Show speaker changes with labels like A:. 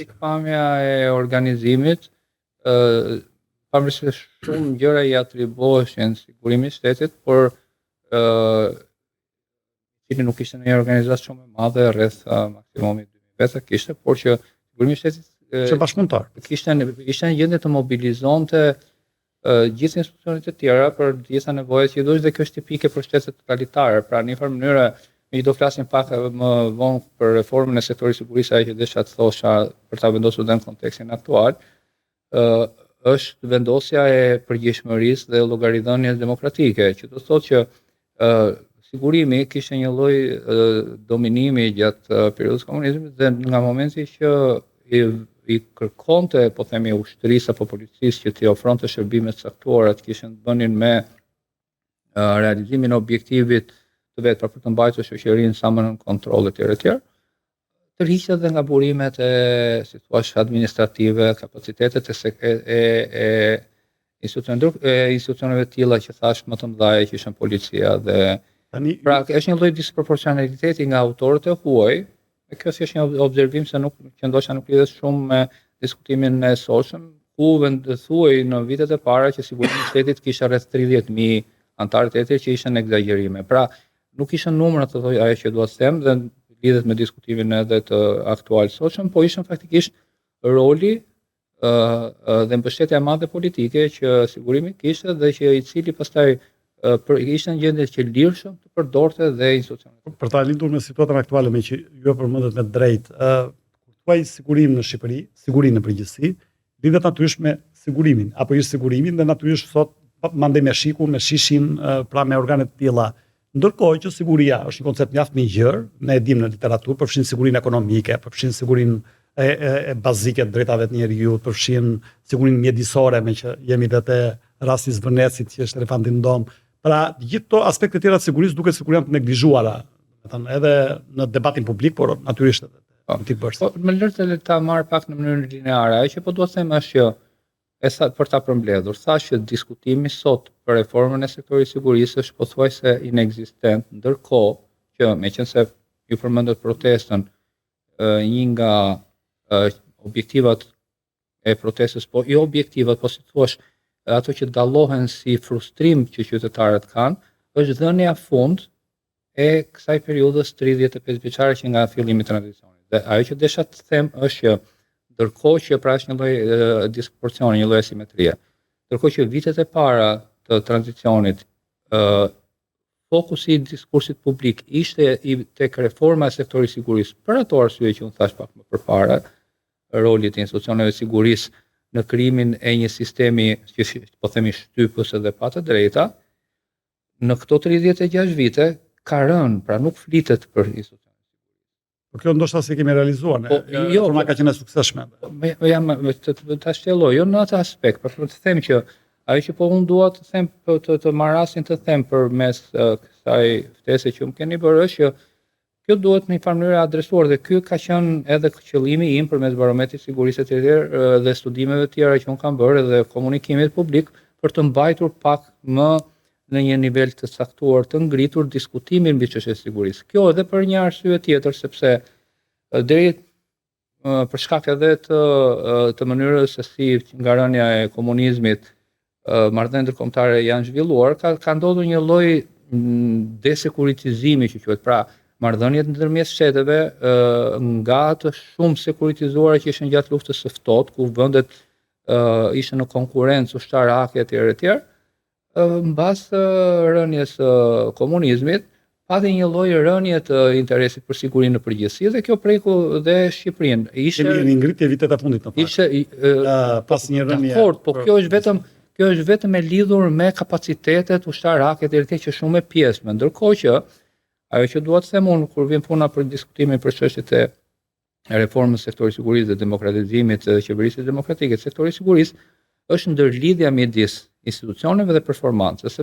A: Pikpamja e organizimit, pavarësisht se shumë gjëra i atribuoheshin sigurimit shtetit, por cili nuk ishte një organizatë shumë e madhe rreth maksimumi 2000 veta kishte, por që sigurimi i shtetit
B: Ishte bashkëpunëtar.
A: ishte në gjendje të mobilizonte gjithë institucionet e tjera për gjitha nevojat që i duhet, dhe kjo është tipike për shtete totalitare. Pra në një farë mënyrë, ne do flasim pak më vonë për reformën e sektorit sigurisë, ajo që desha të thosha për ta vendosur në kontekstin aktual, është vendosja e përgjegjshmërisë dhe llogaridhënies demokratike, që do të thotë që sigurimi kishte një lloj dominimi gjatë periudhës komunizmit, dhe nga momenti që i kërkonte, po themi, ushtrisë apo policisë që t'i ofronte shërbime të caktuara që kishin të bënin me realizimin e objektivit të vet, për të mbajtur shoqërinë sa më nën kontroll etj. Tërhiqet dhe nga burimet e, si thua, administrative, kapacitetet e institucioneve të tilla që thash më të mëdha që ishin policia dhe pra është një lloj disproporcionaliteti nga autorët e huaj. Kjo është një observim që ndoshta nuk lidhet shumë me diskutimin e sotshëm, ku thuhej në vitet e para që sigurimi i shtetit kishte rreth 30.000 antarë të tjerë, që ishin egzagerime. Pra, nuk ishin numrat ajo që dua të them, dhe lidhet me diskutimin edhe të aktual sotshëm, po ishin faktikisht roli dhe mbështetja e madhe politike që sigurimi kishte, dhe që i cili pastaj ishte në gjendje që lirshëm të përdorte dhe institucionet.
B: Për ta lindur me situatën aktuale, me që ju e përmendet me drejt, kur thuaj sigurim në Shqipëri, siguri në përgjithësi, lidhet natyrisht me sigurimin, apo jo sigurimin, dhe natyrisht sot mandej me shikun, me shishin, pra me organet të tilla. Ndërkohë që siguria është një koncept mjaft më i gjerë, ne e dimë në literaturë, përfshin sigurinë ekonomike, përfshin sigurinë e bazike të drejtave të njeriut, përfshin sigurinë mjedisore, me që jemi vetë rasti i Zvënecit që është elefanti në dom. Pra, gjithë këto aspekte tjera të sigurisë duket sikur janë të neglizhuara, edhe në debatin publik, por natyrisht edhe në politik bërës.
A: Më lërë ta marr pak në mënyrë lineare, ajo që po duhet të them është që për ta përmbledhur, thash që diskutimi sot për reformën e sektorit sigurisë është pothuajse inekzistent, ndërkohë që meqense ju përmendët protestën, një nga objektivat e protestës, po jo objektivat, po si thua, ato që dallohen si frustrim që qytetarët kanë, është dhënia fund e kësaj periudhës 35 vjeçare që nga fillimi i tranzicionit. Dhe ajo që desha të them është që ndërkohë që pra është një lloj disproporcioni, një lloj asimetrie, ndërkohë që vitet e para të tranzicionit fokusi i diskursit publik ishte tek reforma e sektorit sigurisë, për ato arsye që unë thash pak më përpara, roli të institucioneve sigurisë në krijimin e një sistemi që po themi shtypës edhe pa të drejta, në këto 36 vite ka rënë, pra nuk flitet për institucionet.
B: Por kjo ndoshta se kemi realizuar, reforma ka qenë e suksesshme.
A: Jam ta shtjelloj, jo në atë aspekt, por të them që ajo që po unë dua të them, të marr rastin të them përmes kësaj ftese që më keni bërë, është që kjo duhet në një farë mënyrë adresuar, dhe ky ka qenë edhe qëllimi im përmes barometrit sigurisë të tjerë dhe studimeve të tjera që unë kam bërë dhe komunikimit publik, për të mbajtur pak më në një nivel të caktuar të ngritur diskutimin mbi çështjen e sigurisë. Kjo edhe për një arsye tjetër, sepse deri për shkak edhe të mënyrës se si nga rënja e komunizmit marrëdhëniet ndërkombëtare janë zhvilluar, ka ndodhur një lloj desekuritizimi që quhet, pra marrëdhëniet ndërmjet shteteve nga të shumë sekuritizuara që ishin gjatë luftës së ftohtë, ku vendet ishin në konkurrencë ushtarake etj. Mbas rënies së komunizmit, pati një lloj rënje të interesit për sigurinë në përgjithësi, dhe kjo preku dhe Shqipërinë.
B: Ishte një ngritje vitet e fundit në fakt. Pas një rënje.
A: Po kjo është vetëm e lidhur me kapacitetet ushtarake etj. Që shumë e pjesme, ndërkohë që ajo që dua të them unë kur vjen puna për diskutimin për çështjet e reformës së sektorit sigurisë dhe demokratizimit të qeverisë demokratike të sektorit sigurisë, është ndërlidhja midis institucioneve dhe performancës.